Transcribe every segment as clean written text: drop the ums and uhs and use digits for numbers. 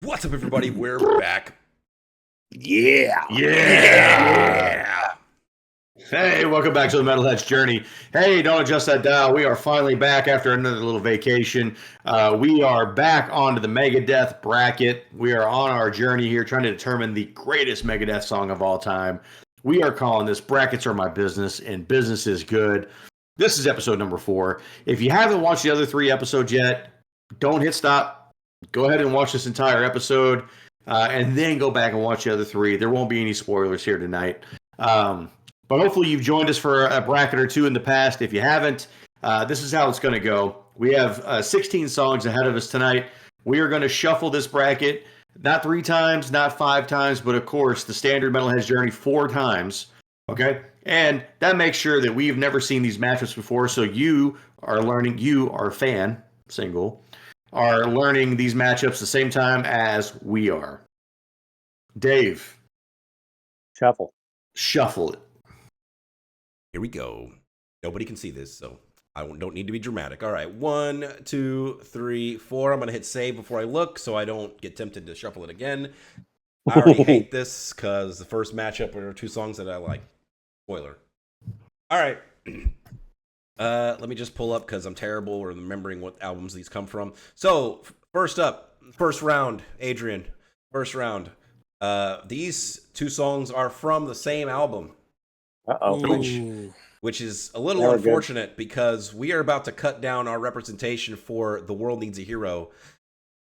What's up, everybody? We're back. Yeah. Yeah. Hey, welcome back to the Metalhead's Journey. Hey, don't adjust that dial. We are finally back after another little vacation. We are back onto the Megadeth bracket. We are on our journey here trying to determine the greatest Megadeth song of all time. We are calling this Brackets Are My Business, and business is good. This is episode number 4. If you haven't watched the other 3 episodes yet, don't hit stop. Go ahead and watch this entire episode. And then go back and watch the other 3. There won't be any spoilers here tonight. But hopefully you've joined us for a bracket or two in the past. If you haven't, this is how it's going to go. We have 16 songs ahead of us tonight. We are going to shuffle this bracket, not 3 times, not 5 times, but of course the standard Metalhead's Journey 4 times. Okay? And that makes sure that we've never seen these matchups before, so you are learning, you, our fan, single, are learning these matchups the same time as we are. Dave, Shuffle. shuffle it. Here we go. Nobody can see this, so I don't need to be dramatic. All right. 1, 2, 3, 4. I'm going to hit save before I look so I don't get tempted to shuffle it again. I already hate this because the first matchup are 2 songs that I like. Spoiler. All right. Let me just pull up because I'm terrible at remembering what albums these come from. So, first up, first round, Adrian. First round. These 2 songs are from the same album. Which is a little unfortunate because we are about to cut down our representation for The World Needs a Hero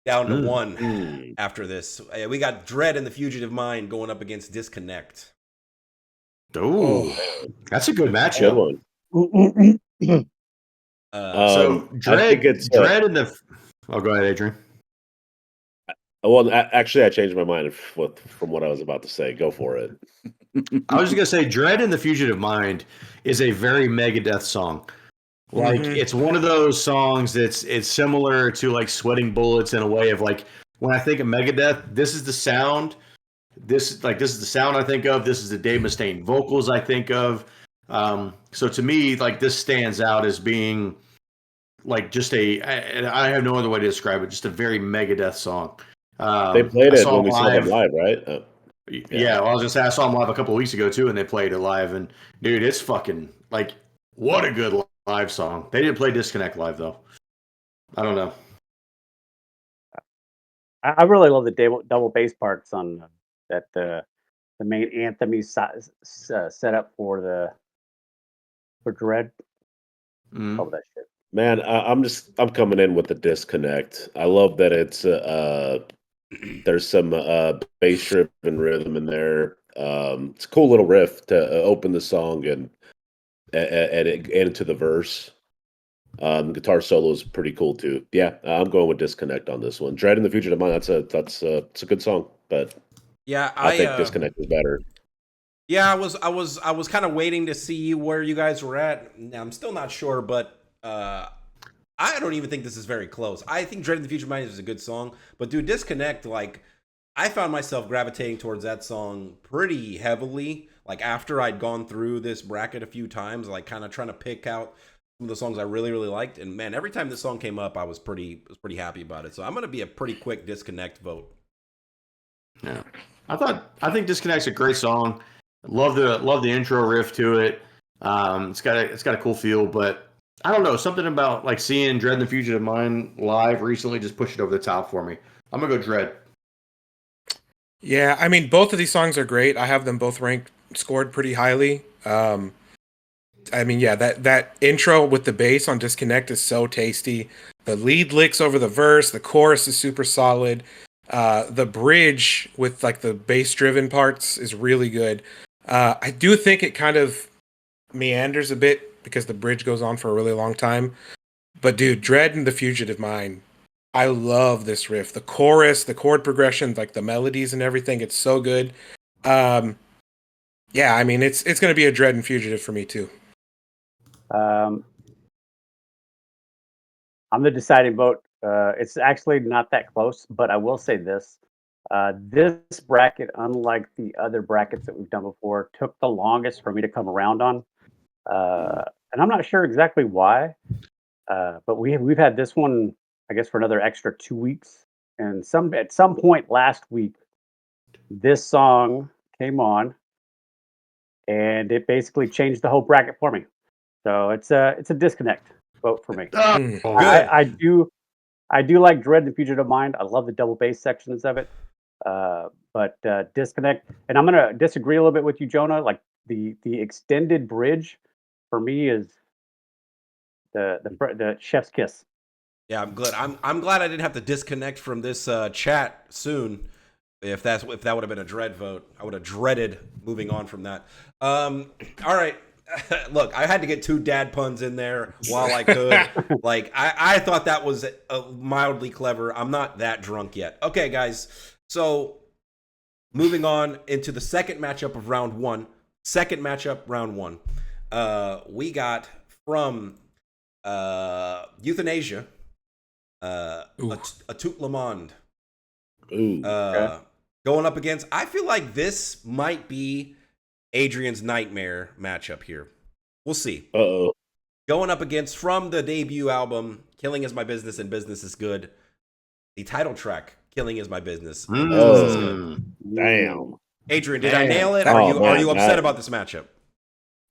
down to 1 after this. We got Dread and the Fugitive Mind going up against Disconnect. Oh, that's a good matchup. So Dread and the. Oh, go ahead, Adrian. Well, actually, I changed my mind from what I was about to say. Go for it. I was just gonna say, Dread and the Fugitive Mind is a very Megadeth song. Like it's one of those songs that's it's similar to like Sweating Bullets in a way of like when I think of Megadeth, this is the sound. This is the sound I think of. This is the Dave Mustaine vocals I think of. So to me, like this stands out as being like just I have no other way to describe it. Just a very Megadeth song. They played it when we saw them live, right? Yeah, well, I was just saying, I saw them live a couple of weeks ago too, and they played it live. And dude, it's fucking like what a good live song. They didn't play Disconnect live though. I don't know. I really love the double bass parts on that the main anthem he set up for Dread. Love that shit. Man, I'm coming in with the Disconnect. I love that it's there's some bass driven rhythm in there. It's a cool little riff to open the song and into the verse. Guitar solo is pretty cool too. Yeah, I'm going with Disconnect on this one. Dread and the Fugitive Mind. It's a good song, but yeah, I think Disconnect is better. Yeah, I was kind of waiting to see where you guys were at. I'm still not sure, but I don't even think this is very close. I think Dread and the Fugitive Mind is a good song, but dude, Disconnect, like I found myself gravitating towards that song pretty heavily. Like after I'd gone through this bracket a few times, like kind of trying to pick out some of the songs I really, really liked. And man, every time this song came up, I was pretty happy about it. So I'm gonna be a pretty quick Disconnect vote. Yeah, I think Disconnect's a great song. Love the intro riff to it. It's got a cool feel, but I don't know, something about like seeing Dread and the Fugitive Mind live recently just pushed it over the top for me. I'm gonna go Dread. Yeah, I mean both of these songs are great. I have them both scored pretty highly. I mean, yeah, that intro with the bass on Disconnect is so tasty. The lead licks over the verse, the chorus is super solid. The bridge with like the bass driven parts is really good. I do think it kind of meanders a bit because the bridge goes on for a really long time. But dude, Dread and the Fugitive Mind, I love this riff. The chorus, the chord progression, like the melodies and everything, it's so good. Yeah, I mean it's going to be a Dread and Fugitive for me too. I'm the deciding vote. It's actually not that close, but I will say this. This bracket, unlike the other brackets that we've done before, took the longest for me to come around on. And I'm not sure exactly why, but we've had this one, I guess, for another extra 2 weeks. and at some point last week, this song came on, and it basically changed the whole bracket for me. So it's a disconnect vote for me. Oh, Mm. Good. I do like Dread and Fugitive Mind. I love the double bass sections of it. But disconnect, and I'm gonna disagree a little bit with you, Jonah. Like the extended bridge for me is the chef's kiss. Yeah, I'm glad. I'm glad I didn't have to disconnect from this chat soon. If that would have been a dread vote, I would have dreaded moving on from that. All right. Look, I had to get 2 dad puns in there while I could. Like, I thought that was mildly clever. I'm not that drunk yet. Okay, guys. So, moving on into the second matchup of round 1. Second matchup, round 1. We got from Euthanasia, a tout le monde. Ooh. Going up against, I feel like this might be Adrian's nightmare matchup here. We'll see. Uh-oh. Going up against, from the debut album, Killing Is My Business and Business Is Good, the title track, Killing Is My Business and Business Is Good. Damn. Adrian, did I Damn. nail it? Oh, Are you man, upset about this matchup?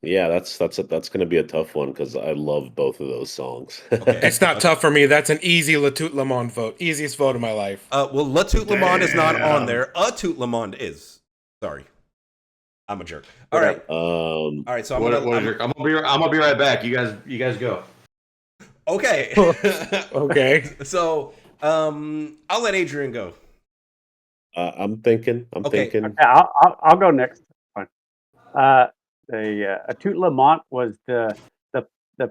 Yeah, that's going to be a tough one because I love both of those songs. Okay. It's not tough for me. That's an easy Le Tout Le Monde vote. Easiest vote of my life. Well, La Tout Le Monde is not on Damn. there. A Tout Le Monde is. Sorry. I'm a jerk. All right. All right, so I'm gonna be right back. You guys go. Okay. Okay. So, I'll let Adrian go. I'm thinking. Okay. Okay, I'll go next. Fine. A Tout Le Monde was the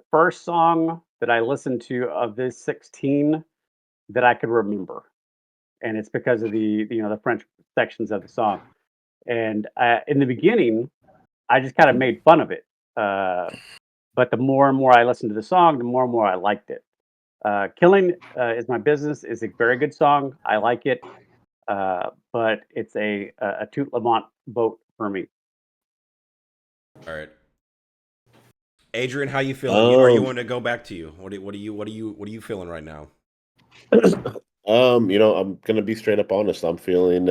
first song that I listened to of this 16 that I could remember, and it's because of the French sections of the song. And in the beginning, I just kind of made fun of it. But the more and more I listened to the song, the more and more I liked it. Killing Is My Business is a very good song. I like it. But it's a Tout Le Monde vote for me. All right. Adrian, how you feeling? Are you want to go back to you? What are you feeling right now? I'm gonna be straight up honest. I'm feeling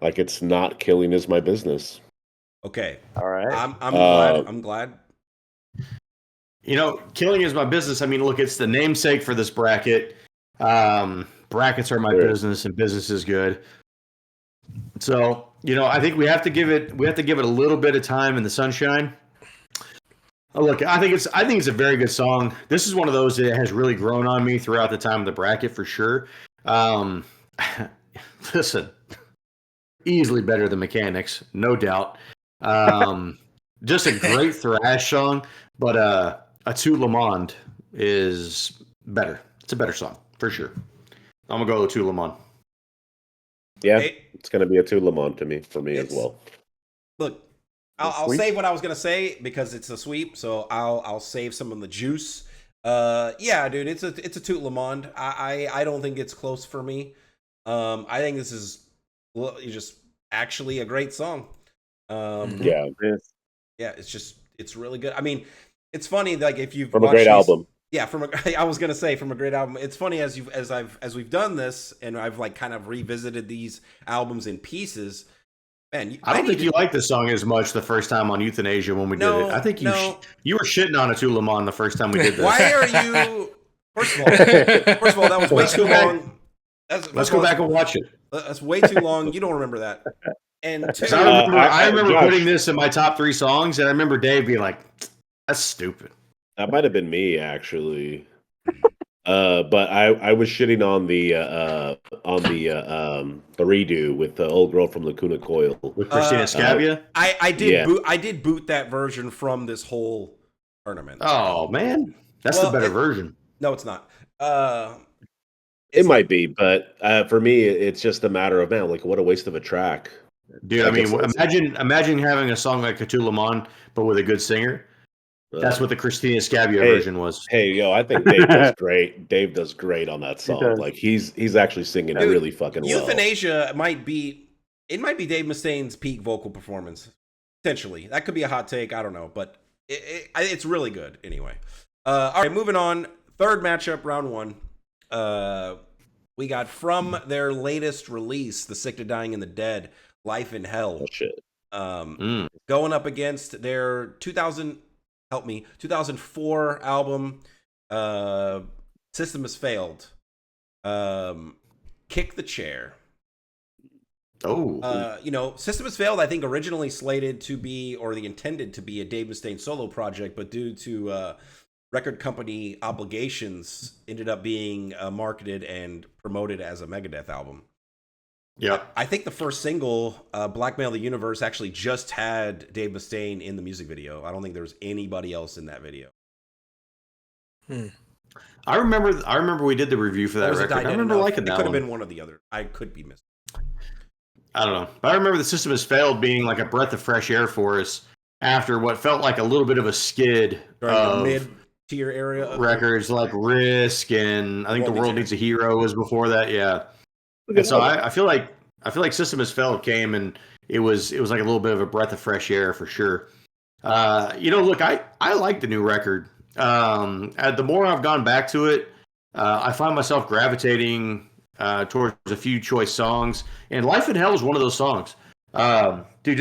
like it's not Killing Is My Business. Okay. All right. I'm glad. Killing Is My Business. I mean, look, it's the namesake for this bracket. Brackets are my business, and business is good. So, I think we have to give it a little bit of time in the sunshine. Look, I think it's a very good song. This is one of those that has really grown on me throughout the time of the bracket for sure. Listen, easily better than Mechanics, no doubt. Just a great thrash song, but a Tout Le Monde is better. It's a better song for sure. I'm gonna go with Tout Le Monde. Yeah, it's gonna be a Tout Le Monde for me as well. Look, I'll save what I was gonna say because it's a sweep, so I'll save some of the juice. Yeah, dude, it's a Tout Le Monde. I don't think it's close for me. I think this is just actually a great song. Yeah, it's really good. I mean, it's funny, like, if you've from a great album. Yeah, I was gonna say from a great album. It's funny as we've done this and I've like kind of revisited these albums in pieces. Man, I don't think you liked the song as much the first time on Euthanasia when we did it. I think you were shitting on a Tout Le Monde the first time we did this. Why are you? First of all, that was way too long. Let's go back and watch it. That's way too long. You don't remember that. And two, I remember putting this in my top 3 songs, and I remember Dave being like, "That's stupid." That might have been me actually. But I was shitting on the redo with the old girl from Lacuna Coil with Christina Scavia. I did boot that version from this whole tournament. Oh man, that's the better version. No, it's not. It might be, but for me, it's just a matter of, man, like, what a waste of a track. Dude, I mean, imagine having a song like Tout Le Monde, but with a good singer. That's what the Christina Scavia version was. Hey, yo, I think Dave does great. Dave does great on that song. Like, he's actually singing it really fucking well. Euthanasia might be Dave Mustaine's peak vocal performance. Potentially. That could be a hot take. I don't know. But it's really good anyway. All right, moving on. Third matchup, round 1. we got from their latest release, The Sick to Dying and the Dead, Life in Hell. Oh shit. Going up against their 2004 album, System Has Failed. Kick the Chair. System Has Failed, I think, originally slated to be, or the intended to be, a Dave Mustaine solo project, but due to record company obligations, ended up being marketed and promoted as a Megadeth album. Yeah. I think the first single, Blackmail the Universe, actually just had Dave Mustaine in the music video. I don't think there was anybody else in that video. I remember we did the review for that record. I remember liking that one. It could have been one or the other. I could be missing. I don't know. But I remember The System Has Failed being like a breath of fresh air for us after what felt like a little bit of a skid during of the mid-tier area records like Risk and I think The World Needs a Hero was before that. Yeah. And so I feel like System Has Failed came and it was like a little bit of a breath of fresh air for sure. Look, I like the new record. The more I've gone back to it, I find myself gravitating towards a few choice songs, and Life in Hell is one of those songs. Dude,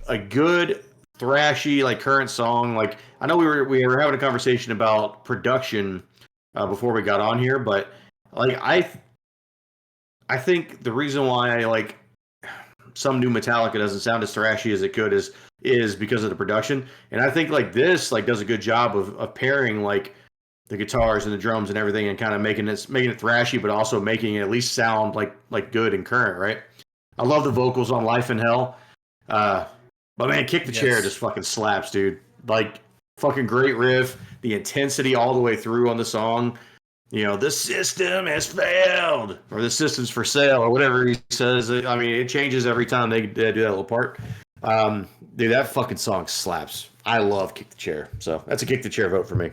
a good thrashy, like, current song. Like, I know we were having a conversation about production before we got on here, but like I think the reason why like some new Metallica doesn't sound as thrashy as it could is because of the production, and I think like this like does a good job of pairing like the guitars and the drums and everything, and kind of making it thrashy, but also making it at least sound like good and current, right? I love the vocals on Life in Hell, but man, Kick the Chair just fucking slaps, dude. Like, fucking great riff, the intensity all the way through on the song. You know, the system has failed, or the system's for sale, or whatever he says. I mean, it changes every time they do that little part. Dude, that fucking song slaps. I love Kick the Chair, so that's a Kick the Chair vote for me.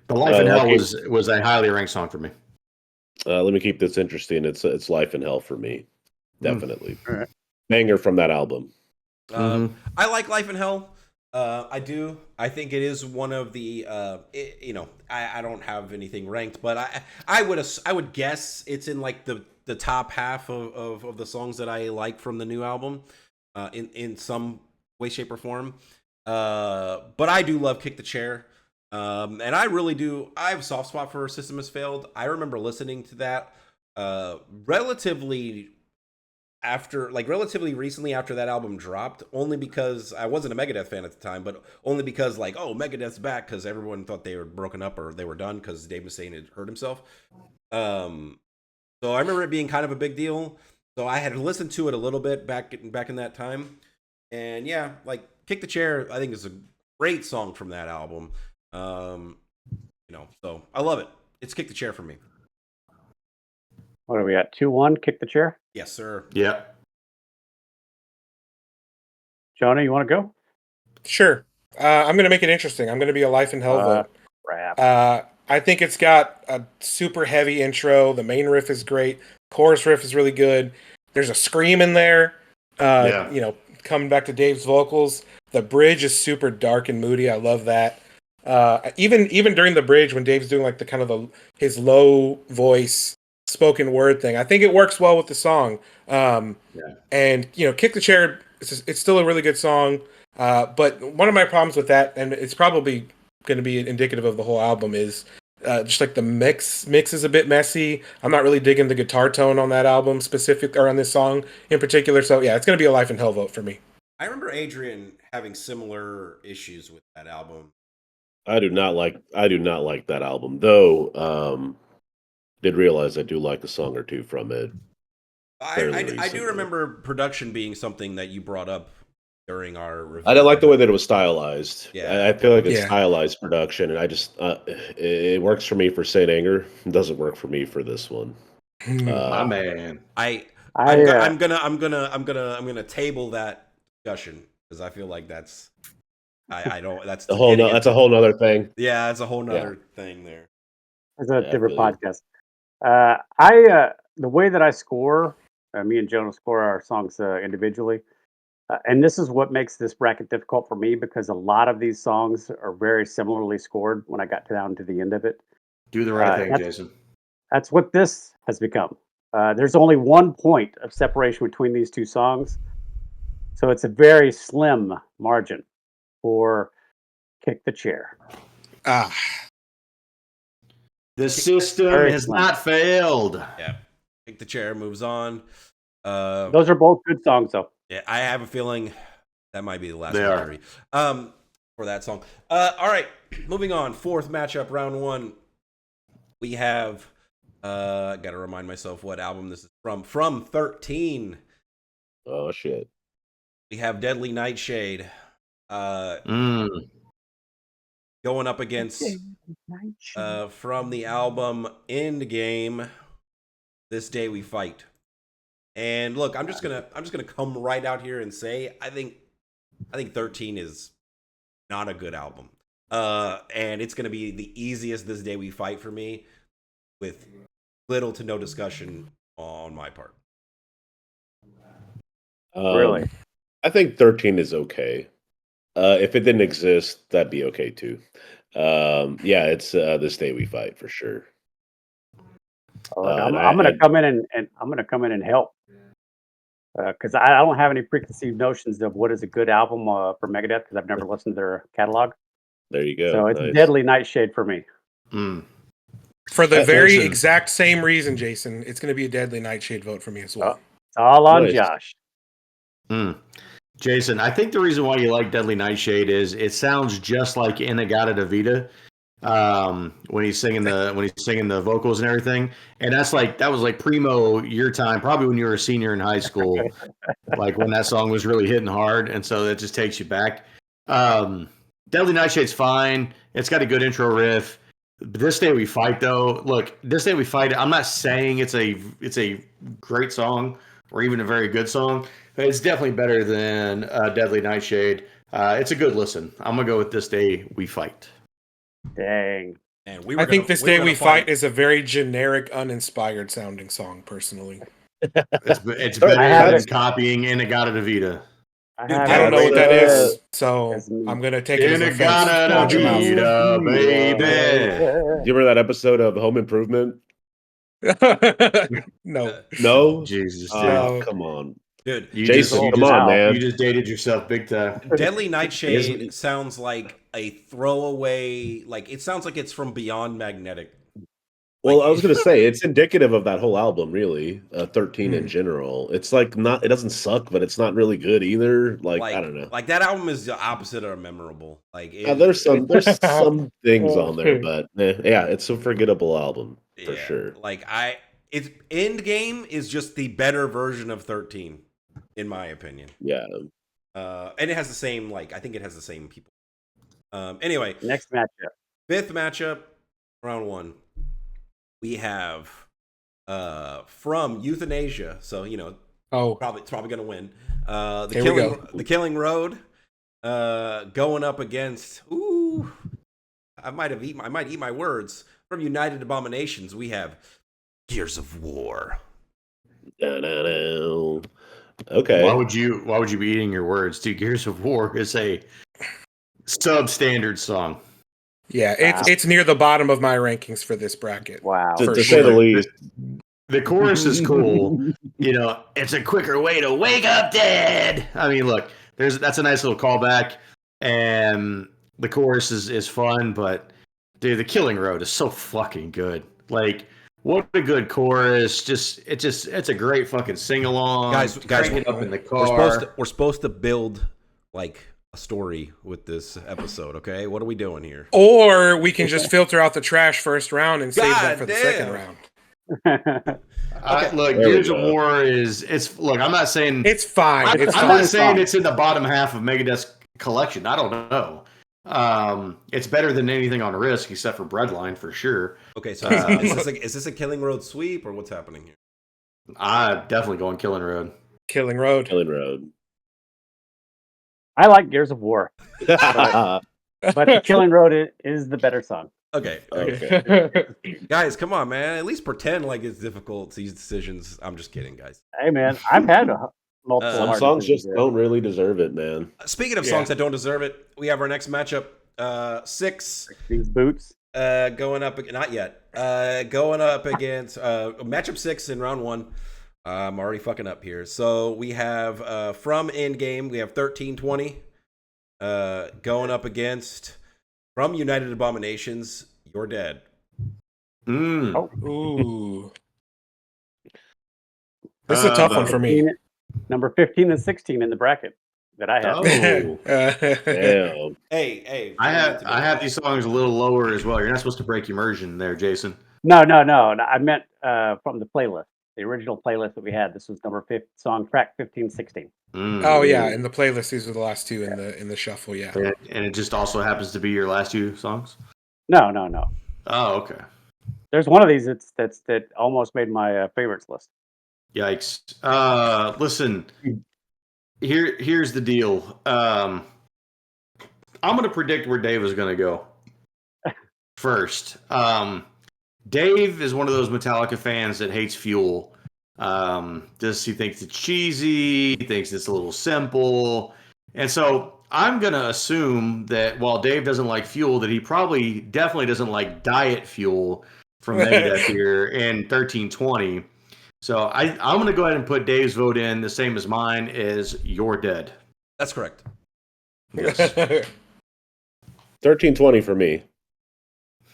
The Life in Hell was a highly ranked song for me. Let me keep this interesting. It's Life in Hell for me, definitely. All right. Banger from that album. I like Life in Hell. I do. I think it is one of the. I don't have anything ranked, but I would guess it's in like the top half of the songs that I like from the new album, in some way, shape, or form. But I do love Kick the Chair. And I really do. I have a soft spot for System Has Failed. I remember listening to that relatively recently after that album dropped, only because I wasn't a Megadeth fan at the time, but only because like, oh, Megadeth's back, because everyone thought they were broken up or they were done because Dave Mustaine had hurt himself. So I remember it being kind of a big deal. So I had listened to it a little bit back in that time, and yeah, like Kick the Chair, I think is a great song from that album. So I love it. It's Kick the Chair for me. What are we at? 2-1, Kick the Chair? Yes, sir. Yeah. Jonah, you want to go? Sure. I'm going to make it interesting. I'm going to be a Life in Hell vote. Crap. I think it's got a super heavy intro. The main riff is great. Chorus riff is really good. There's a scream in there. Coming back to Dave's vocals. The bridge is super dark and moody. I love that. Even during the bridge when Dave's doing like the kind of his low voice spoken word thing, I think it works well with the song. And Kick the Chair, it's still a really good song. But one of my problems with that, and it's probably going to be indicative of the whole album, is just like the mix is a bit messy. I'm not really digging the guitar tone on that album or on this song in particular. So yeah, it's going to be a Life in Hell vote for me. I remember Adrian having similar issues with that album. I do not like that album, though. Did realize I do like a song or two from it. I do remember production being something that you brought up during our review. I didn't like the way that it was stylized. Yeah, I feel like it's stylized production, and I just it works for me for Saint Anger. It doesn't work for me for this one. My man, I'm gonna table that discussion because I feel like that's that's a whole nother thing. Yeah, that's a whole nother thing there. It's a different podcast. The way that I score, me and Jonah score our songs individually, and this is what makes this bracket difficult for me because a lot of these songs are very similarly scored when I got down to the end of it. Do the right thing, that's- Jason. That's what this has become. There's only 1 point of separation between these two songs, so it's a very slim margin for Kick the Chair. Ah, The system Very has slim. not failed. Yeah. Kick the Chair moves on. Those are both good songs, though. Yeah, I have a feeling that might be the last They are. victory for that song. All right, moving on. Fourth matchup, round one. We have got to remind myself what album this is from. From 13, Oh shit. we have Deadly Nightshade going up against from the album Endgame, This Day We Fight. And look, I'm just gonna come right out here and say I think 13 is not a good album. And it's gonna be the easiest This Day We Fight for me, with little to no discussion on my part. Really? I think 13 is okay. If it didn't exist, that'd be okay too. Yeah, it's This Day We Fight for sure. I'm going to come in and I'm going to come in and help because I don't have any preconceived notions of what is a good album for Megadeth because I've never listened to their catalog. There you go. So it's Nice. Deadly Nightshade for me. for the very Jason. exact same reason, Jason, it's going to be a Deadly Nightshade vote for me as well. It's all on Nice. Josh. Jason, I think the reason why you like Deadly Nightshade is it sounds just like Inagata Davida when he's singing the vocals and everything. And that was like primo your time, probably when you were a senior in high school, like when that song was really hitting hard, and so that just takes you back. Deadly Nightshade's fine. It's got a good intro riff. This Day We Fight, though, look, This Day We Fight, I'm not saying it's a great song or even a very good song, but it's definitely better than Deadly Nightshade. It's a good listen. I'm going to go with This Day We Fight. Dang. And we I think This Day We fight Fight is a very generic, uninspired sounding song, personally. It's better than copying Inagata Davida. I don't know what that is, so I'm going to take it as a Inagata Watch your mouth. Davida, baby. Do you remember that episode of Home Improvement? No. No? Jesus, dude. Oh, come on. dude. Jason, come on, man. You just dated yourself big time. Deadly Nightshade sounds like a throwaway. Like it sounds like it's from Beyond Magnetic. Well, I was going to say, it's indicative of that whole album, really. 13 in general. It's like not, it doesn't suck, but it's not really good either. Like I don't know. Like that album is the opposite of memorable. Like There's some things on there, but yeah, it's a forgettable album for sure. Like it's Endgame is just the better version of 13, in my opinion. Yeah. And it has the same, like, I think it has the same people. Anyway, Next matchup. fifth matchup, round one. We have from Euthanasia, so you know, it's probably gonna win. The Killing Road, going up against I might eat my words. From United Abominations, we have Gears of War. Okay. Why would you be eating your words? Dude, Gears of War is a substandard song. Yeah, it's near the bottom of my rankings for this bracket. Wow. To say the least. The chorus is cool. You know, it's a quicker way to wake up dead. I mean, look, that's a nice little callback, and the chorus is fun, but dude, the Killing Road is so fucking good. Like, what a good chorus! It's a great fucking sing along. Guys, it up in the car. We're supposed to build like a story with this episode. Okay, what are we doing here? Or we can just filter out the trash first round and save that for the second round. Look, Gears of War look. I'm not saying it's fine. I'm fine. not saying it's in the bottom half of Megadeth's collection. I don't know. It's better than anything on Risk except for Breadline for sure. Okay, so is this a Killing Road sweep or what's happening here? I'm definitely going Killing Road. Killing Road. I like Gears of War, but the Killing Road is the better song. Okay. Guys, come on, man. At least pretend like it's difficult, these decisions. I'm just kidding, guys. Hey, man, I've had multiple Some songs just don't really deserve it, man. Speaking of songs that don't deserve it, we have our next matchup. 6. These boots. Going up, not yet. Going up against matchup 6 in round 1. I'm already fucking up here. So we have from Endgame, we have 1320. Going up against from United Abominations, You're Dead. Oh, Ooh. This is a tough one for me. Number 15 and 16 in the bracket that I have. Oh, Damn. Hey, I have these songs a little lower as well. You're not supposed to break immersion there, Jason. No. I meant from the playlist, the original playlist that we had. This was number 5 song track 15, 16. Oh yeah, in the playlist, these were the last two in the shuffle. Yeah, And it just also happens to be your last 2 songs. No. Oh, okay. There's one of these that almost made my favorites list. Yikes. Listen, here's the deal. I'm going to predict where Dave is going to go first. Dave is one of those Metallica fans that hates Fuel. He thinks it's cheesy, he thinks it's a little simple. And so I'm going to assume that while Dave doesn't like Fuel, that he definitely doesn't like Diet Fuel from Megadeth here in 1320. So I'm going to go ahead and put Dave's vote in the same as mine is You're Dead. That's correct. Yes. 1320 for me.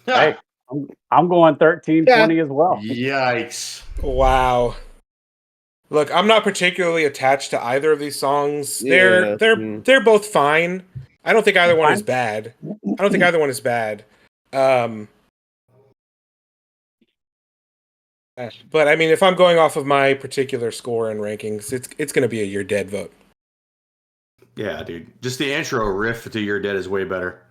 Hey, I'm going 1320 as well. Yikes. Wow. Look, I'm not particularly attached to either of these songs. They're both fine. I don't think either one is bad. But I mean, if I'm going off of my particular score and rankings, it's going to be a You're Dead vote. Yeah, dude. Just the intro riff to You're Dead is way better.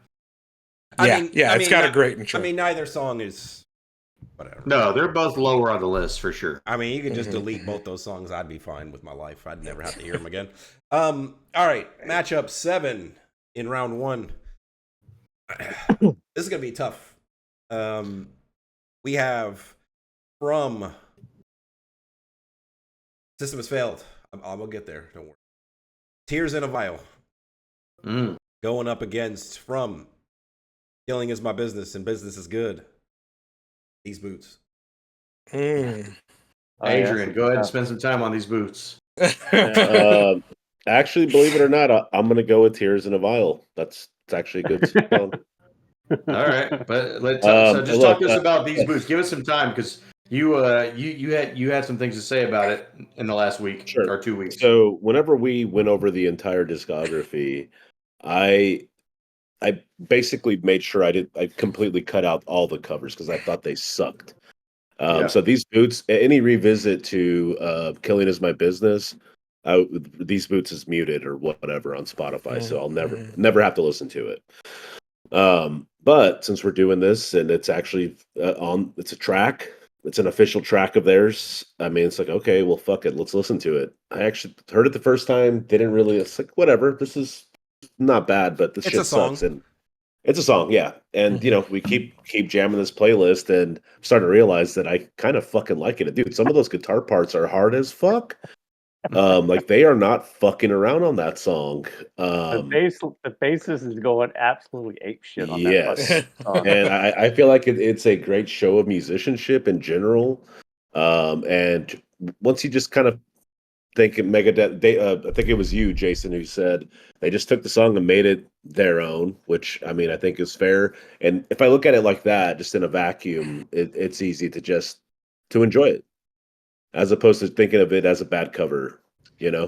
It's got a great intro. I mean, neither song is whatever. No, they're both lower on the list for sure. I mean, you can just delete both those songs. I'd be fine with my life. I'd never have to hear them again. All right, matchup 7 in round 1. This is gonna be tough. We have from System Has Failed. I'll get there. Don't worry. Tears in a Vial. Going up against from Killing Is My Business and Business Is Good. These Boots. Adrian, go ahead and spend some time on these boots. Actually, believe it or not, I'm going to go with Tears in a Vial. It's actually a good song. All right, but so just talk to us about These Boots. Give us some time because you had some things to say about it in the last week or 2 weeks. So whenever we went over the entire discography, I basically made sure I completely cut out all the covers because I thought they sucked. So These Boots, any revisit to Killing Is My Business, These Boots is muted or whatever on Spotify, so I'll never have to listen to it. But since we're doing this and it's actually it's a track, it's an official track of theirs. I mean, it's like, okay, well, fuck it, let's listen to it. I actually heard it the first time, didn't really. It's like, whatever, this is not bad, but this shit sucks. And it's a song, yeah. And we keep jamming this playlist, and I'm starting to realize that I kind of fucking like it, dude. Some of those guitar parts are hard as fuck. Like they are not fucking around on that song. The bassist is going absolutely ape shit on that. Yes, and I feel like it's a great show of musicianship in general. And once you just kind of think Megadeth, I think it was you, Jason, who said they just took the song and made it their own, which I mean I think is fair. And if I look at it like that, just in a vacuum, it's easy to enjoy it, as opposed to thinking of it as a bad cover, Yeah.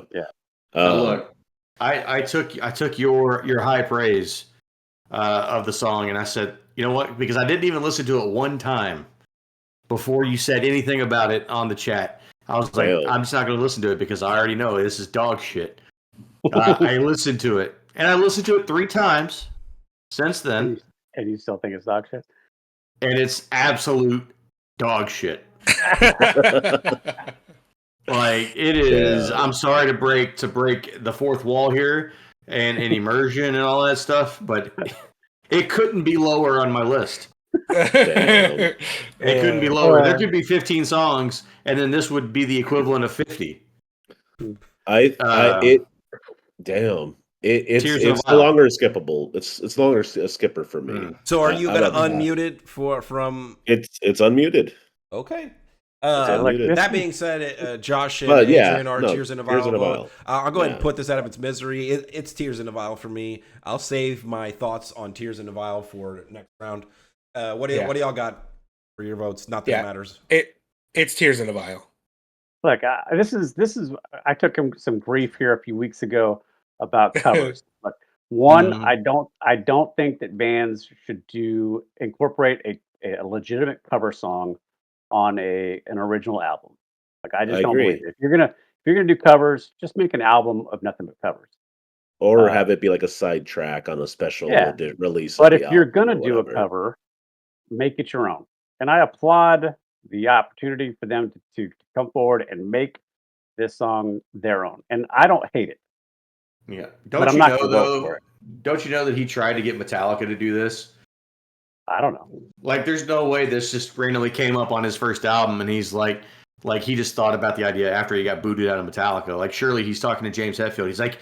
Look, I took your high praise of the song, and I said, you know what? Because I didn't even listen to it one time before you said anything about it on the chat. I was like, I'm just not going to listen to it because I already know this is dog shit. I listened to it, and I listened to it 3 times since then. And you still think it's dog shit? And it's absolute dog shit. Like it is. I'm sorry to break the fourth wall here and immersion and all that stuff, but it couldn't be lower on my list. It couldn't be lower. There could be 15 songs, and then this would be the equivalent of 50. Damn. It's no longer skippable. It's no longer a skipper for me. So are you I gonna don't- unmute it from? It's unmuted. Okay. It's unmuted. That being said, Josh and But yeah, Adrian are no, Tears in a Tears Vial in a vote. Vial. I'll go ahead and Yeah. put this out of its misery. It's Tears in a Vial for me. I'll save my thoughts on Tears in a Vial for next round. What do y'all got for your votes? Not that it matters. It's Tears in a Vial. Look, this is. I took him some grief here a few weeks ago about covers. Look, one, I don't think that bands should incorporate a legitimate cover song on an original album. Like I just I don't agree. believe it. If you're gonna do covers, just make an album of nothing but covers. Or have it be like a side track on a special release. But of if the you're album gonna or do a whatever. cover, make it your own. And I applaud the opportunity for them to come forward and make this song their own. And I don't hate it. Yeah. But I'm not gonna vote for it. Don't you know that he tried to get Metallica to do this? I don't know. Like, there's no way this just randomly came up on his first album, and he's like he just thought about the idea after he got booted out of Metallica. Like, surely he's talking to James Hetfield. He's like,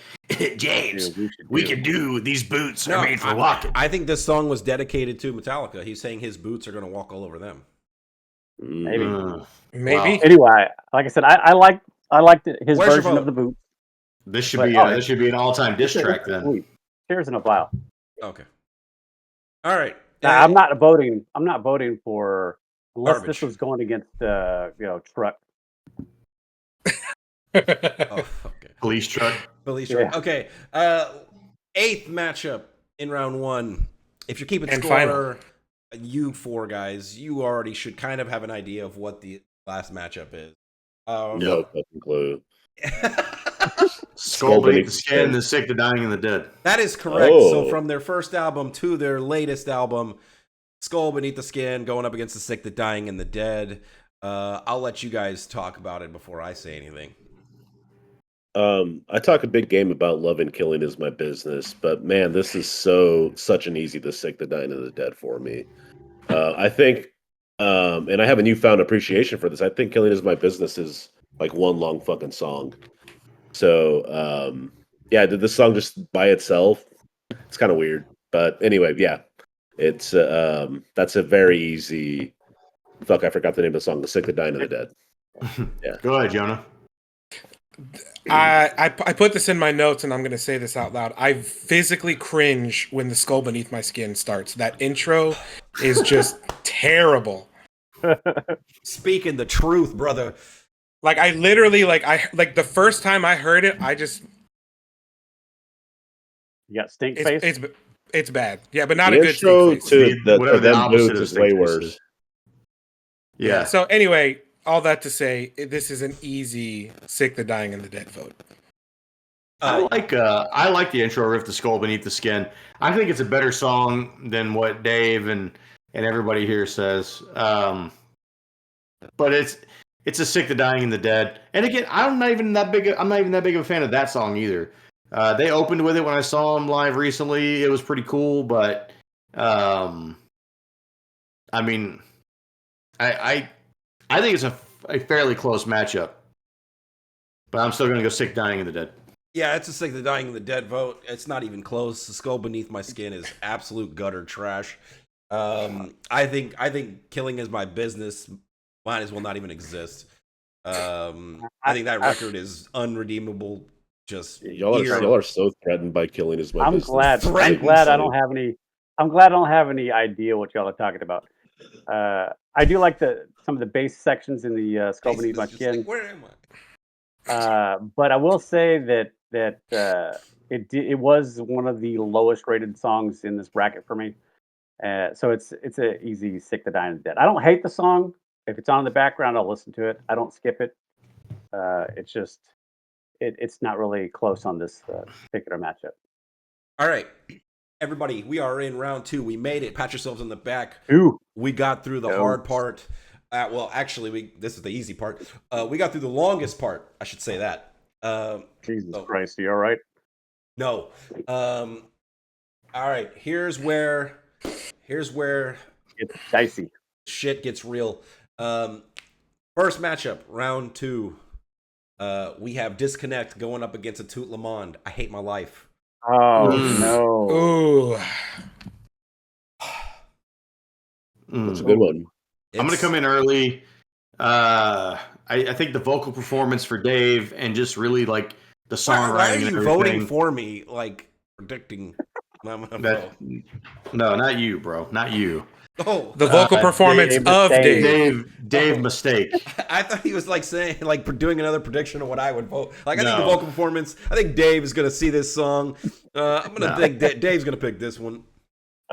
James, we can do these boots are made for walking. I think this song was dedicated to Metallica. He's saying his boots are going to walk all over them. Maybe. Maybe. Wow. Anyway, like I said, I liked his Where's your version vote? of the boot. This should But- be an all-time diss track then. Sweet. Tears in a Vial. Okay. All right. Now, I'm not voting for unless Garbage. this was going against Truck. Oh, okay. Police truck. Police Yeah. truck. Okay. 8th matchup in round 1. If you're keeping And score, final. you 4 guys, you already should kind of have an idea of what the last matchup is. No fucking clue. Skull beneath the skin, the sick, the dying, and the dead. That is correct. Oh. So from their first album to their latest album, Skull Beneath the Skin, going up against the sick, the dying, and the dead. I'll let you guys talk about it before I say anything. I talk a big game about love and killing is my business, but man, this is such an easy the sick, the dying, and the dead for me. I think, and I have a newfound appreciation for this. I think killing is my business is like one long fucking song. So yeah, did this song just by itself? It's kind of weird, but anyway, yeah, it's that's a very easy. Fuck, I forgot the name of the song. The sick, the dying, and the dead. Yeah, Go ahead, Jonah. I put this in my notes, and I'm going to say this out loud. I physically cringe when the Skull Beneath My Skin starts. That intro is just terrible. Speaking the truth, brother. Like I literally like the first time I heard it, I just You got stink face. it's bad. Yeah, but not the a good intro stink face. to Whatever the them opposite boots of is stink way face worse. is. Yeah. So anyway, all that to say, this is an easy sick, the dying, and the dead vote. I like the intro riff, "The Skull Beneath the Skin." I think it's a better song than what Dave and everybody here says. But it's a sick, the dying, and the dead. And again, I'm not even that big of a fan of that song either. They opened with it when I saw them live recently. It was pretty cool, but I mean, I think it's a fairly close matchup. But I'm still going to go sick, dying, and the dead. Yeah, it's a sick, the dying, and the dead vote. It's not even close. The Skull Beneath My Skin is absolute gutter trash. I think killing is my business. Might as well not even exist. I think that record is unredeemable. Just Y'all are so threatened by killing is my I'm business. glad I don't have any idea what y'all are talking about. I do like some of the bass sections in the Skull Beneath My Skin. Like, where am I? But I will say that it was one of the lowest rated songs in this bracket for me. So it's an easy sick, the dying, and the dead. I don't hate the song. If it's on in the background, I'll listen to it. I don't skip it. It's just it's not really close on this particular matchup. All right, everybody, we are in round 2. We made it. Pat yourselves on the back. Ooh. We got through the hard part. Well, actually, this is the easy part. We got through the longest part. I should say that. Jesus Christ, you all right? No. All right. Here's where It's dicey. shit gets real. First matchup, round 2. We have Disconnect going up against a Tout Le Monde. I Hate My Life. Oh Mm. no! Ooh. That's a Mm. good one. I'm gonna come in early. I think the vocal performance for Dave and just really like the Why are songwriting and you voting everything. for me? Like predicting I'm gonna That vote. no, not you, bro, not you. Oh, The vocal performance Dave of Mustaine. Dave. Dave Oh. mistake. I thought he was like saying, like doing another prediction of what I would vote. Like, I think the No. vocal performance. I think Dave is gonna see this song. I'm gonna No. think Dave's gonna pick this one.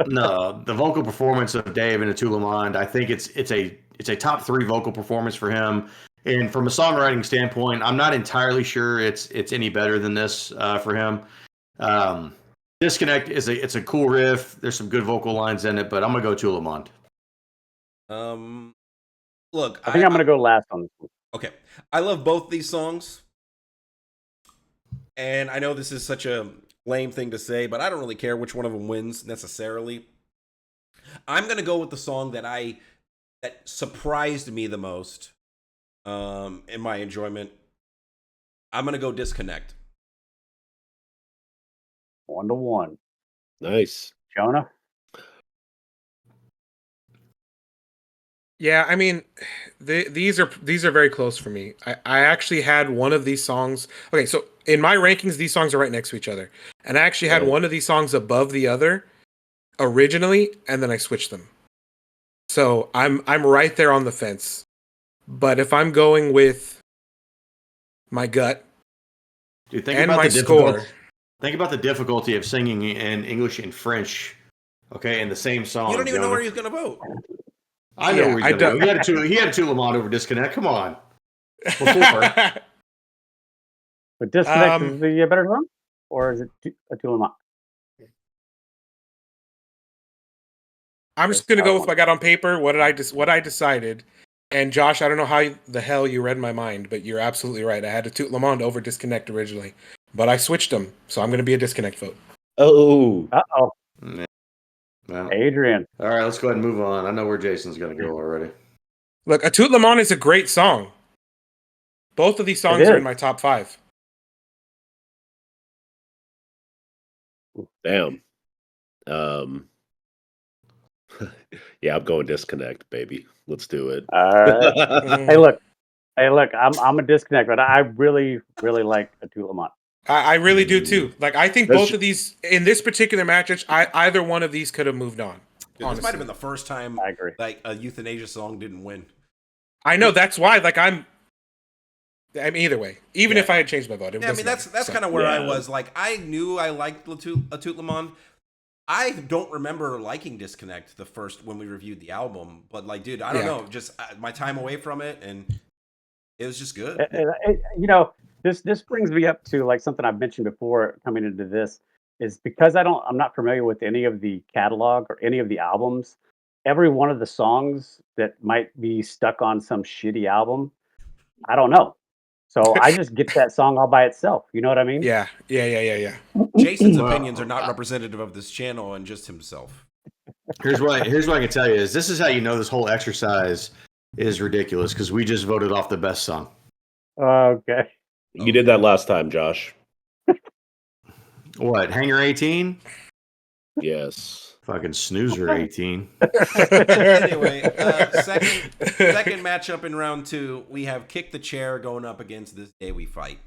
No, the vocal performance of Dave in A Tulamond, I think it's a top 3 vocal performance for him. And from a songwriting standpoint, I'm not entirely sure it's any better than this for him. Um, Disconnect it's a cool riff. There's some good vocal lines in it, but I'm gonna go Tulamond. Look, I think I'm gonna go last on this one. Okay, I love both these songs, and I know this is such a lame thing to say, but I don't really care which one of them wins necessarily. I'm gonna go with the song that surprised me the most, in my enjoyment. I'm gonna go Disconnect. 1-1. Nice. Jonah. Yeah, I mean, these are very close for me. I actually had one of these songs. Okay, so in my rankings, these songs are right next to each other, and I actually had Right. one of these songs above the other originally, and then I switched them. So I'm right there on the fence. But if I'm going with my gut Dude, think and about my the difficulty. score, Think about the difficulty of singing in English and French, okay, in the same song. You don't even know Jonah. where he's gonna vote. I know Yeah, where he's I going to don't- go. He had a Tulamond over Disconnect. Come on. Before. But Disconnect is the better song, or is it a Tulamond? I'm just gonna go with what I got on paper. What I decided. And Josh, I don't know how the hell you read my mind, but you're absolutely right. I had to toot Lamond over Disconnect originally, but I switched them, so I'm going to be a Disconnect vote. Oh, Uh-oh. Well, Adrian. all right, let's go ahead and move on. I know where Jason's going to go already. Look, A Toot Lamond is a great song. Both of these songs are in my top 5. damn. Yeah, I'm going Disconnect, baby. Let's do it. All right. Hey, look. I'm a Disconnect, but I really, really like a Toot Lamont. I really do too. Like, I think both of these in this particular match, either one of these could have moved on. Dude, this might have been the first time I agree. like a Euthanasia song didn't win. I know, that's why. Like, I mean, either way, even if I had changed my vote, I mean that's kind of where I was. Like, I knew I liked A Toot Lamond. I don't remember liking Disconnect the first when we reviewed the album, but like, dude, I don't know, just my time away from it, and it was just good. You know, this brings me up to like something I've mentioned before coming into this is because I'm not familiar with any of the catalog or any of the albums. Every one of the songs that might be stuck on some shitty album, I don't know. So I just get that song all by itself. You know what I mean? Yeah. Jason's opinions are not representative of this channel and just himself. Here's what I can tell you is this is how you know this whole exercise is ridiculous because we just voted off the best song. Okay. You did that last time, Josh. What, Hanger 18? Yes. Fucking snoozer 18. Anyway, second matchup in round 2, we have Kick the Chair going up against This Day We Fight.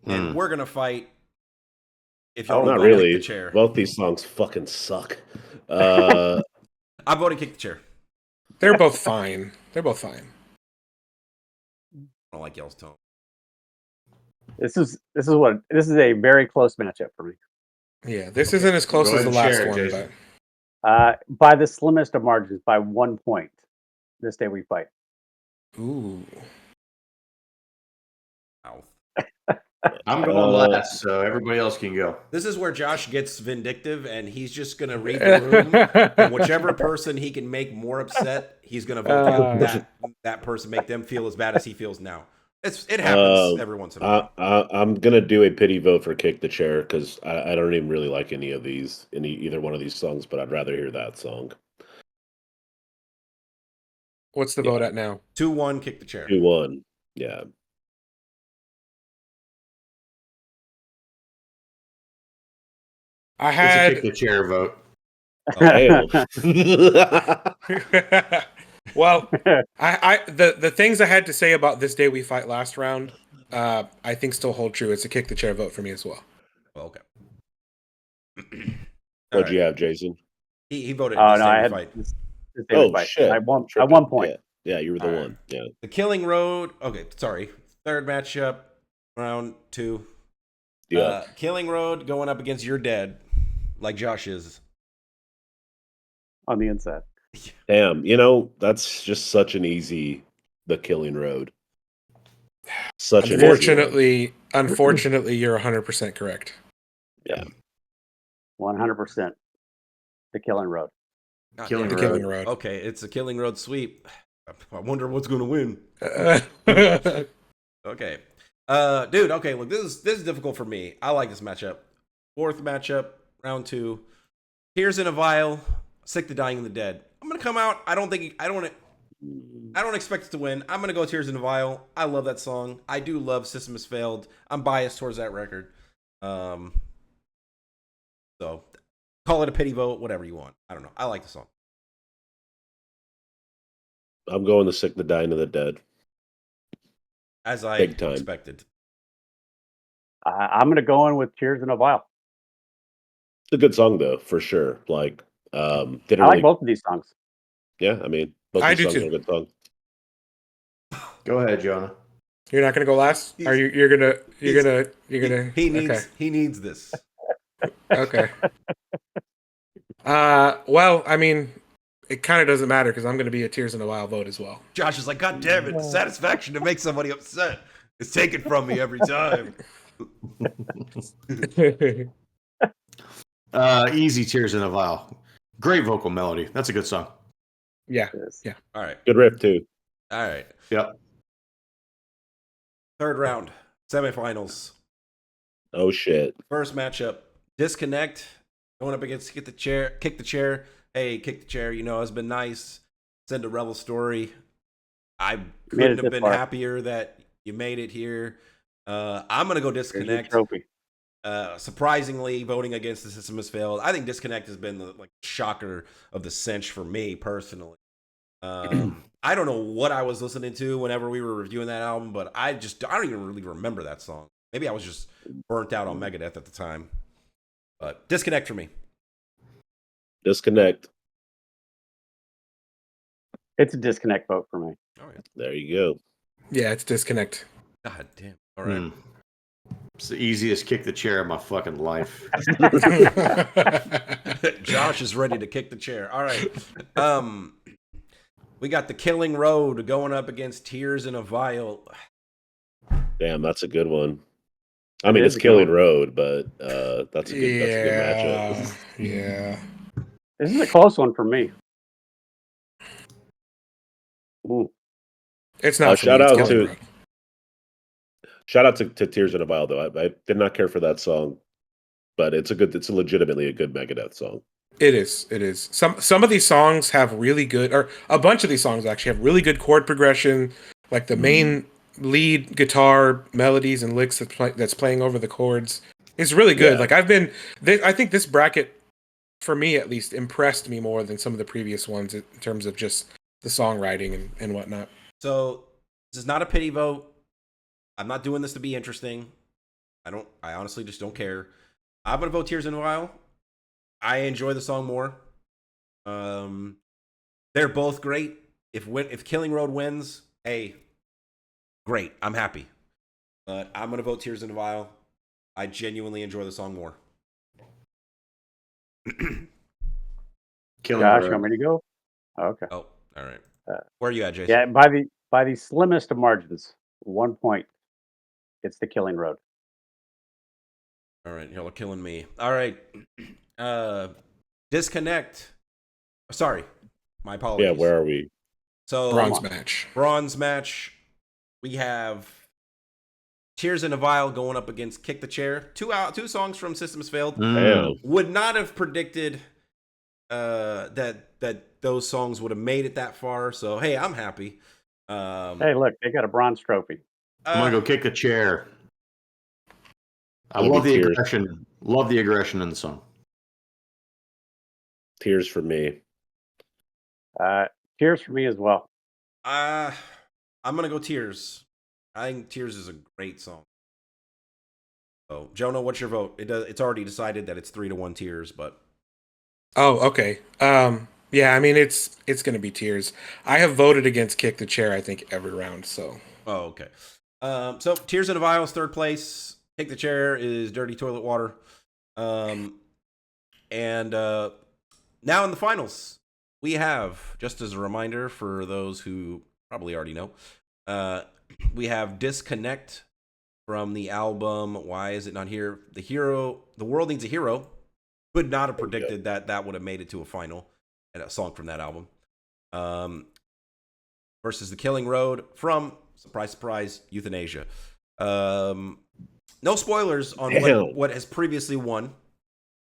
And we're gonna fight. If y'all not really. Kick the Chair. Both these songs fucking suck. I'm voting Kick the Chair. They're both fine. I don't like y'all's tone. This is a very close matchup for me. Yeah, this isn't as close as the last one, Jason. but by the slimmest of margins, by 1 point. This Day We Fight. Ooh. Wow. I'm going last, so everybody else can go. This is where Josh gets vindictive, and he's just gonna read the room. And whichever person he can make more upset, he's gonna vote that person, make them feel as bad as he feels now. It happens every once in a while. I'm gonna do a pity vote for Kick the Chair because I don't even really like either one of these songs, but I'd rather hear that song. What's the vote at now? 2-1, Kick the Chair. 2-1. Yeah. I It's a had kick the chair vote. Damn. well, the things I had to say about This Day We Fight last round, I think still hold true. It's a kick the chair vote for me as well. Well, okay. What'd you have, Jason? He voted Oh This no, Day I We had Fight. this day we fight. Shit. I won. I Tripping. one point. Yeah, you were the All right. one. Yeah. The Killing Road. Okay, sorry. Third matchup, round 2. Yeah. Killing Road going up against You're Dead, like Josh is. On the inside. Damn. That's just such an easy The Killing Road. Such an easy one. Unfortunately, you're 100% correct. Yeah. 100%. The Killing Road. God Killing damn The it. Killing Road. Okay, it's a Killing Road sweep. I wonder what's going to win. Okay. Dude, okay, look, this is difficult for me. I like this matchup. Fourth matchup, round 2. Tears in a Vial, Sick to Dying in the Dead. I'm gonna come out. I don't expect it to win. I'm gonna go Tears in a Vial. I love that song. I do love System Has Failed. I'm biased towards that record. So call it a pity vote, whatever you want. I don't know. I like the song. I'm going to Sick the Dying of the Dead. As I Big time. expected. I'm going to go in with Tears in a Vial. It's a good song though, for sure. Like, didn't I like really, both of these songs. yeah, I mean, both I these do songs too. are good songs. Go ahead, Jonah. You're not gonna go last? Are you? You're gonna. He needs Okay. he needs this. Okay. Well, I mean, it kind of doesn't matter because I'm gonna be a Tears in a Vial vote as well. Josh is like, God damn it, the satisfaction to make somebody upset is taken from me every time. Easy Tears in a Vial. Great vocal melody. That's a good song. Yeah. Yes. Yeah. All right. Good riff too. All right. Yep. Third round, semifinals. Oh shit. First matchup, Disconnect going up against Kick the Chair. Hey, Kick the Chair, it's been nice. Cinderella story. I couldn't have been happier that you made it here. I'm going to go Disconnect. Trophy. Surprisingly, voting against the System Has Failed. I think Disconnect has been the shocker of the cinch for me personally. I don't know what I was listening to whenever we were reviewing that album, but I don't even really remember that song. Maybe I was just burnt out on Megadeth at the time. But Disconnect for me. Disconnect. It's a Disconnect vote for me. Oh, yeah. There you go. Yeah, it's Disconnect. God damn. All right. It's the easiest kick the chair of my fucking life. Josh is ready to kick the chair. All right. We got the Killing Road going up against Tears in a Vial. Damn, that's a good one. I mean, it's Killing Road, but that's a good matchup. Yeah. This is a close one for me. Ooh. It's not. Shout out to Tears in a Vial though. I did not care for that song, but it's legitimately a good Megadeth song. It is. Some of these songs have really good, or a bunch of these songs actually have really good chord progression. Like the main lead guitar melodies and licks that's playing over the chords is really good. Yeah. Like I think this bracket, for me at least, impressed me more than some of the previous ones in terms of just the songwriting and whatnot. So this is not a pity vote. I'm not doing this to be interesting. I honestly just don't care. I'm gonna vote Tears in a Vial. I enjoy the song more. They're both great. If Killing Road wins, hey, great. I'm happy. But I'm gonna vote Tears in a Vial. I genuinely enjoy the song more. Josh, you want me to go? Okay. Oh, all right. Where are you at, Jason? Yeah, by the slimmest of margins, 1 point. It's the Killing Road. All right, y'all are killing me. All right. Disconnect. Sorry. My apologies. Yeah, where are we? So Bronze match. We have Tears in a Vial going up against Kick the Chair. Two songs from System Has Failed. Would not have predicted that those songs would have made it that far. So hey, I'm happy. Hey, look, they got a bronze trophy. I'm gonna go kick the chair. I love the aggression. Love the aggression in the song. Tears for me. Tears for me as well. I'm gonna go Tears. I think Tears is a great song. So, Jonah, what's your vote? It's already decided that it's 3-1 Tears, but Oh, okay. Yeah, I mean it's gonna be Tears. I have voted against Kick the Chair, I think, every round, so okay. So Tears in a Vial is third place. Take the Chair is Dirty Toilet Water. And now in the finals, we have, just as a reminder for those who probably already know, we have Disconnect from the album Why Is It Not Here? The World Needs a Hero. Could not have predicted that would have made it to a final, and a song from that album. Versus The Killing Road from, surprise, surprise, Euthanasia. No spoilers on what has previously won.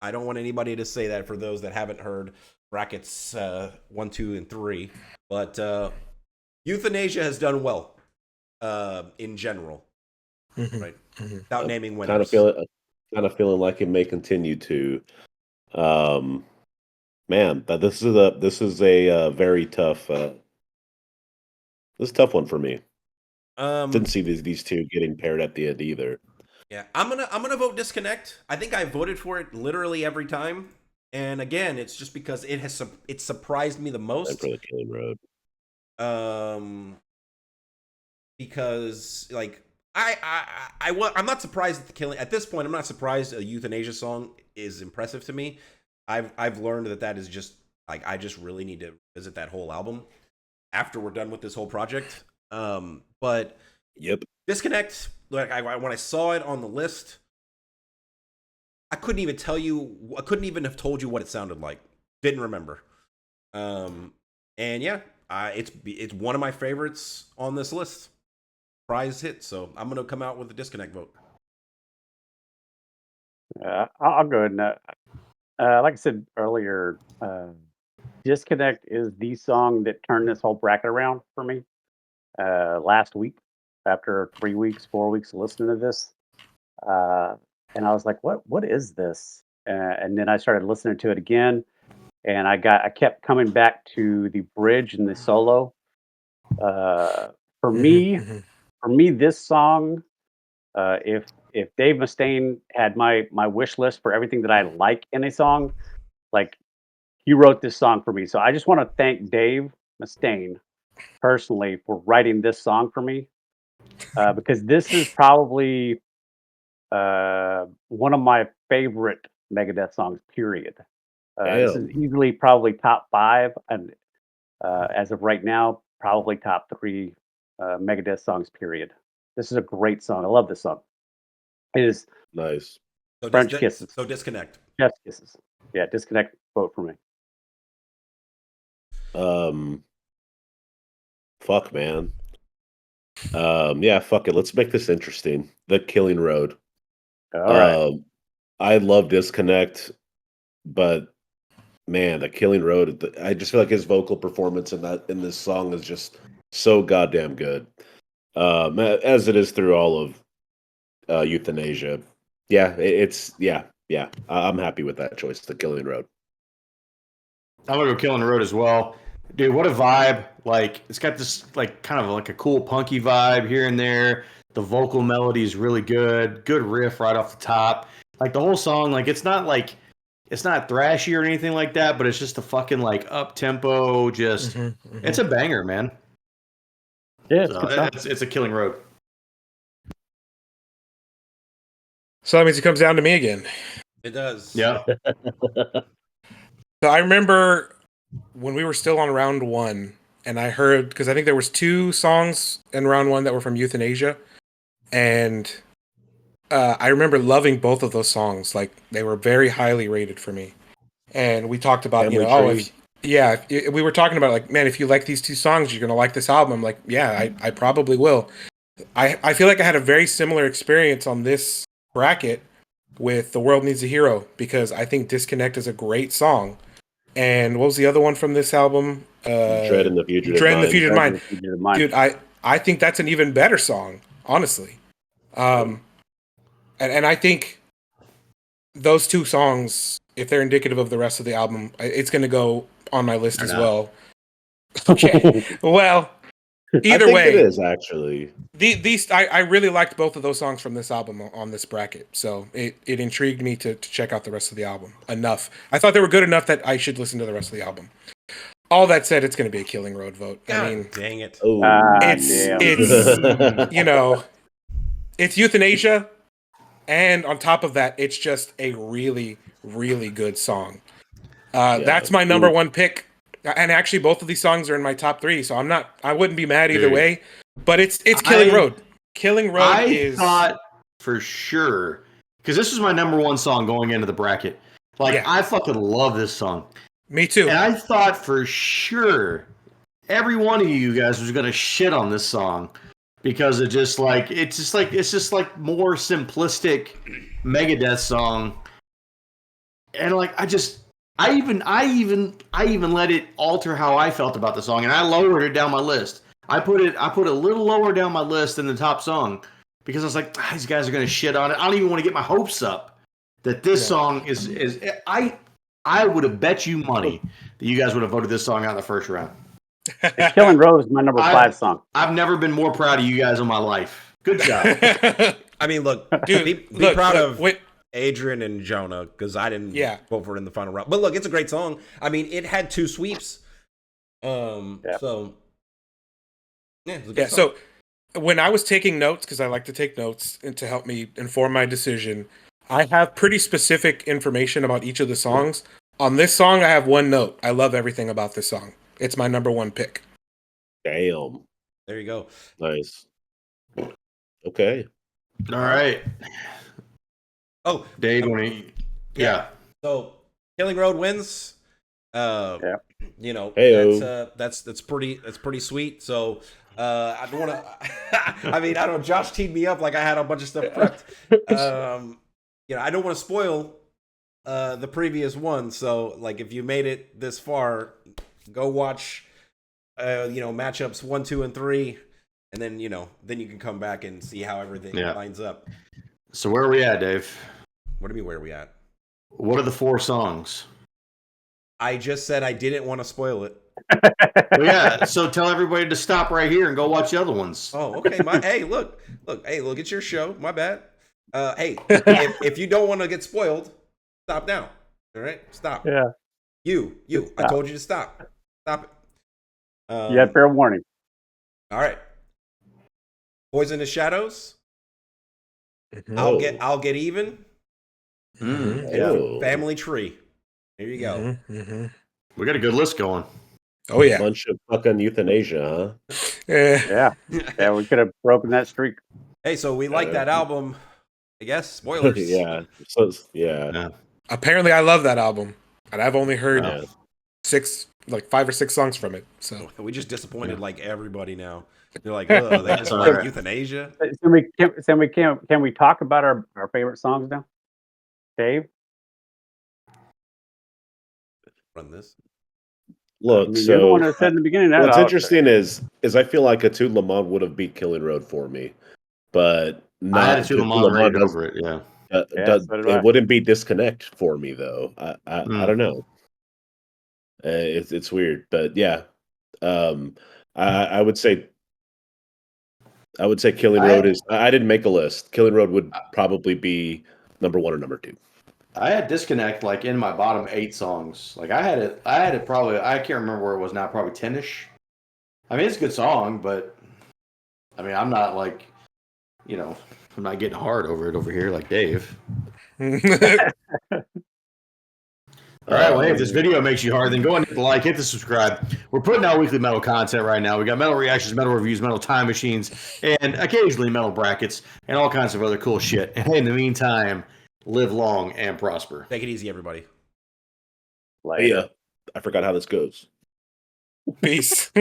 I don't want anybody to say that for those that haven't heard brackets 1, 2, and 3. But Euthanasia has done well in general, right? Without naming winners. Kind of feeling like it may continue to. Man, this is a very tough. This is a tough one for me. Didn't see these two getting paired at the end either. Yeah, I'm gonna vote Disconnect. I think I voted for it literally every time, and again, it's just because it surprised me the most. For the Killing Road. Because like I'm not surprised at the killing. At this point, I'm not surprised a Euthanasia song is impressive to me. I've learned that is just like I just really need to visit that whole album after we're done with this whole project. But yep, Disconnect. Like when I saw it on the list, I couldn't even tell you. I couldn't even have told you what it sounded like. Didn't remember. And yeah, it's one of my favorites on this list. Prize hit, so I'm gonna come out with a Disconnect vote. I'll go ahead and like I said earlier, Disconnect is the song that turned this whole bracket around for me. Last week, after 3 weeks, 4 weeks of listening to this, and I was like, "What is this?" And then I started listening to it again, and I kept coming back to the bridge and the solo. For me, this song, if Dave Mustaine had my wish list for everything that I like in a song, like he wrote this song for me. So I just want to thank Dave Mustaine personally for writing this song for me, because this is probably one of my favorite Megadeth songs. Period. This is easily probably top 5, and as of right now, probably top 3 Megadeth songs. Period. This is a great song. I love this song. It is nice. So French kisses. So Disconnect. Chef's kisses. Yeah, Disconnect. Vote for me. Fuck, man. Yeah, fuck it. Let's make this interesting. The Killing Road. All right. I love Disconnect, but man, the Killing Road. I just feel like his vocal performance in this song is just so goddamn good. As it is through all of Euthanasia. Yeah, yeah. I'm happy with that choice. The Killing Road. I'm gonna go Killing Road as well. Dude, what a vibe. Like, it's got this, like, kind of like a cool punky vibe here and there. The vocal melody is really good. Good riff right off the top. Like, the whole song, like, it's not thrashy or anything like that, but it's just a fucking, like, up-tempo, just, it's a banger, man. Yeah, it's a Killing Road. So that means it comes down to me again. It does. Yeah. So I remember when we were still on round 1, and I heard, because I think there was 2 songs in round 1 that were from Euthanasia, and I remember loving both of those songs. Like, they were very highly rated for me. And we talked about, we were talking about, like, man, if you like these 2 songs, you're gonna like this album. I'm like, yeah, I probably will. I feel like I had a very similar experience on this bracket with The World Needs a Hero, because I think Disconnect is a great song. And what was the other one from this album? Dread in the Fugitive Mind. Dude, I think that's an even better song, honestly. And I think those 2 songs if they're indicative of the rest of the album, it's going to go on my list They're as not. well. Okay. Well, I either think way, it is actually. these I really liked both of those songs from this album on this bracket, so it intrigued me to check out the rest of the album enough. I thought they were good enough that I should listen to the rest of the album. All that said, it's going to be a Killing Road vote. God I mean, dang it. Oh, it's you know, it's euthanasia, and on top of that, it's just a really really good song. That's my number one pick. And actually, both of these songs are in my top 3, so I wouldn't be mad either Dude. way. But it's Killing Road. Killing Road I thought for sure, because this was my number 1 song going into the bracket. Like, Yeah. I fucking love this song. Me too. And I thought for sure every one of you guys was going to shit on this song because it's just like more simplistic Megadeth song. And like, I even let it alter how I felt about the song, and I lowered it down my list. I put it a little lower down my list than the top song because I was like, these guys are gonna shit on it. I don't even want to get my hopes up that this song is. I would have bet you money that you guys would have voted this song out in the first round. Killing Road is my number 5 song. I've never been more proud of you guys in my life. Good job. I mean, look, Dude, be proud of Adrian and Jonah, because I didn't vote for it in the final round. But look, it's a great song. I mean, it had 2 sweeps. So yeah, it was a good song. So when I was taking notes, because I like to take notes and to help me inform my decision, I have pretty specific information about each of the songs. On this song, I have 1 note. I love everything about this song. It's my number 1 pick. Damn. There you go. Nice. Okay. All right. Oh, Dave, yeah. So Killing Road wins. Yeah. You know, Heyo. that's pretty sweet. So I don't want to. I mean, I don't know. Josh teed me up like I had a bunch of stuff prepped. You know, I don't want to spoil the previous one. So, like, if you made it this far, go watch. You know, matchups 1, 2, and 3, and then you can come back and see how everything lines up. So where are we at, Dave? What do you mean, where are we at? What are the 4 songs? I just said I didn't want to spoil it. Well, yeah, so tell everybody to stop right here and go watch the other ones. Oh, okay. Hey, look, it's your show. My bad. Hey, if you don't want to get spoiled, stop now. All right, stop. Yeah. You. I told you to stop. Stop it. You had fair warning. All right. Poisonous Shadows. Mm-hmm. I'll get even. Oh. Family Tree. There you go. Mm-hmm. We got a good list going. Oh yeah. Bunch of fucking euthanasia, huh? Yeah. We could have broken that streak. Hey, so we like that album. I guess spoilers. Yeah. So yeah. Apparently, I love that album, and I've only heard Yeah. 5 or 6 songs from it. So We just disappointed like everybody now. They're like, oh, they just like euthanasia. Can we talk about our favorite songs now? Dave? Run this. Look, I mean, so you're the one that said in the beginning that what's I'll- interesting is I feel like a Tout Le Monde would have beat Killing Road for me, but not I had a Tout Le Monde rated over it, yeah. so did I. It wouldn't be Disconnect for me though. I don't know. It's weird, but yeah. I would say Killing Road is. I didn't make a list. Killing Road would probably be number 1 or number 2. I had Disconnect like in my bottom 8 songs. Like I had it probably, I can't remember where it was now, probably 10ish. I mean, it's a good song, but I mean, I'm not like, I'm not getting hard over it over here like Dave. All right, well, hey, if this video makes you hard, then go and hit the like, hit the subscribe. We're putting out weekly metal content right now. We got metal reactions, metal reviews, metal time machines, and occasionally metal brackets, and all kinds of other cool shit. And in the meantime, live long and prosper. Take it easy, everybody. Yeah, I forgot how this goes. Peace.